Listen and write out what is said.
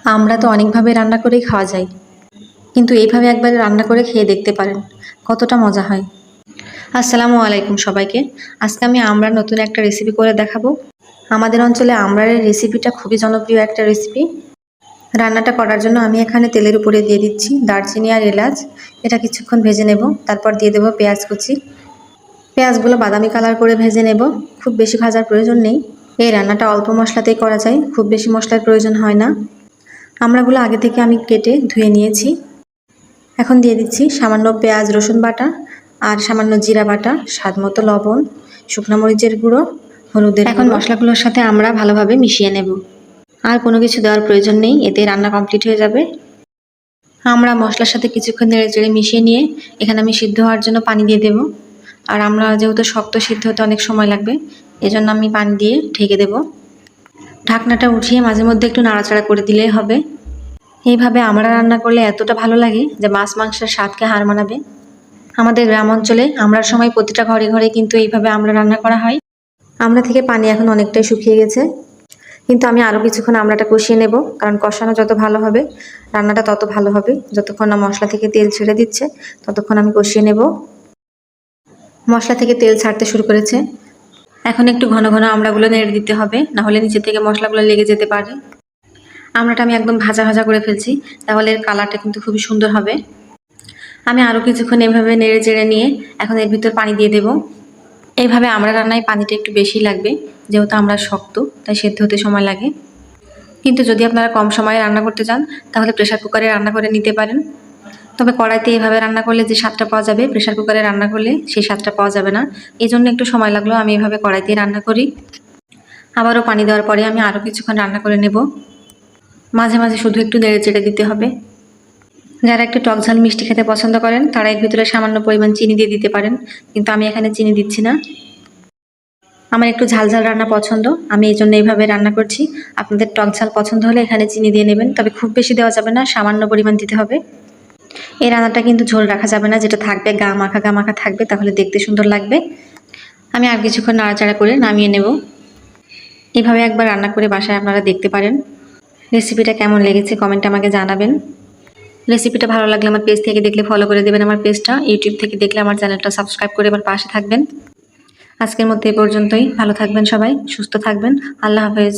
আমরা তো অনেকভাবে রান্না করেই খাওয়া যায়, কিন্তু এইভাবে একবার রান্না করে খেয়ে দেখতে পারেন, কতটা মজা হয়। আসসালামু আলাইকুম সবাইকে। আজকে আমি আমড়ার নতুন একটা রেসিপি করে দেখাবো। আমাদের অঞ্চলে আমড়ার এই রেসিপিটা খুবই জনপ্রিয় একটা রেসিপি। রান্নাটা করার জন্য আমি এখানে তেলের উপরে দিয়ে দিচ্ছি দারচিনি আর এলাচ। এটা কিছুক্ষণ ভেজে নেব। তারপর দিয়ে দেবো পেঁয়াজ কুচি। পেঁয়াজগুলো বাদামি কালার করে ভেজে নেব। খুব বেশি ভাজার প্রয়োজন নেই। এই রান্নাটা অল্প মশলাতেই করা যায়, খুব বেশি মশলার প্রয়োজন হয় না। আমড়াগুলো আগে থেকে আমি কেটে ধুয়ে নিয়েছি। এখন দিয়ে দিচ্ছি সামান্য পেঁয়াজ রসুন বাটা আর সামান্য জিরা বাটা, স্বাদ মতো লবণ, শুকনো মরিচের গুঁড়ো, হলুদের। এখন মশলাগুলোর সাথে আমরা ভালোভাবে মিশিয়ে নেব। আর কোনো কিছু দেওয়ার প্রয়োজন নেই, এতে রান্না কমপ্লিট হয়ে যাবে। আমরা মশলার সাথে কিছুক্ষণ নেড়ে চেড়ে মিশিয়ে নিয়ে এখানে আমি সিদ্ধ হওয়ার জন্য পানি দিয়ে দেব। আর আমরা যেহেতু শক্ত, সিদ্ধ হতে অনেক সময় লাগবে, এজন্য আমি পানি দিয়ে ঢেকে দেব। ঢাকনাটা উঠিয়ে মাঝে মধ্যে একটু নাড়াচাড়া করে দিলেই হবে। এইভাবে আমরা রান্না করলে এতটা ভালো লাগে যে মাছ মাংসের স্বাদকে হার মানাবে। আমাদের গ্রাম অঞ্চলে আমরার সময় প্রতিটা ঘরে ঘরে কিন্তু এইভাবে আমরা রান্না করা হয়। আমড়া থেকে পানি এখন অনেকটাই শুকিয়ে গেছে, কিন্তু আমি আরও কিছুক্ষণ আমড়াটা কষিয়ে নেব, কারণ কষানো যত ভালো হবে রান্নাটা তত ভালো হবে। যতক্ষণ না মশলা থেকে তেল ছেড়ে দিচ্ছে ততক্ষণ আমি কষিয়ে নেব। মশলা থেকে তেল ছাড়তে শুরু করেছে। এখন একটু ঘন ঘন আমড়াগুলো নেড়ে দিতে হবে, না হলে নিচে থেকে মশলাগুলো লেগে যেতে পারে। আমড়াটা আমি একদম ভাজা ভাজা করে ফেলছি, তাহলে এর কালারটা কিন্তু খুবই সুন্দর হবে। আমি আরও কিছুক্ষণ এভাবে নেড়ে চেড়ে নিয়ে এখন এর ভিতর পানি দিয়ে দেব। এইভাবে আমরা রান্নায় পানিটা একটু বেশি লাগবে, যেহেতু আমরা শক্ত, তাই সেদ্ধ হতে সময় লাগে। কিন্তু যদি আপনারা কম সময়ে রান্না করতে চান তাহলে প্রেশার কুকারে রান্না করে নিতে পারেন। তবে কড়াইতে এভাবে রান্না করলে যে স্বাদটা পাওয়া যাবে, প্রেশার কুকারে রান্না করলে সেই স্বাদটা পাওয়া যাবে না। এই জন্য একটু সময় লাগলো, আমি এভাবে কড়াইতে রান্না করি। আবারও পানি দেওয়ার পরে আমি আরও কিছুক্ষণ রান্না করে নেব। মাঝে মাঝে শুধু একটু নেড়ে চেড়ে দিতে হবে। যারা একটু টক ঝাল মিষ্টি খেতে পছন্দ করেন তারা এর ভিতরে সামান্য পরিমাণ চিনি দিয়ে দিতে পারেন, কিন্তু আমি এখানে চিনি দিচ্ছি না। আমার একটু ঝাল ঝাল রান্না পছন্দ, আমি এই জন্য এইভাবে রান্না করছি। আপনাদের টক ঝাল পছন্দ হলে এখানে চিনি দিয়ে নেবেন, তবে খুব বেশি দেওয়া যাবে না, সামান্য পরিমাণ দিতে হবে। এই রান্নাটা কিন্তু ঝোল রাখা যাবে না, যেটা থাকবে গা মাখা থাকবে, তাহলে দেখতে সুন্দর লাগবে। আমি আর কিছুক্ষণ নাড়াচাড়া করে নামিয়ে নেব। এইভাবে একবার রান্না করে বাসায় আপনারা দেখতে পারেন। রেসিপিটা কেমন লেগেছে কমেন্টে আমাকে জানাবেন। রেসিপিটা ভালো লাগলে আমার পেজ থেকে দেখলে ফলো করে দেবেন আমার পেজটা, ইউটিউব থেকে দেখলে আমার চ্যানেলটা সাবস্ক্রাইব করে আমার পাশে থাকবেন। আজকের মধ্যে এ পর্যন্তই। ভালো থাকবেন সবাই, সুস্থ থাকবেন। আল্লাহ হাফেজ।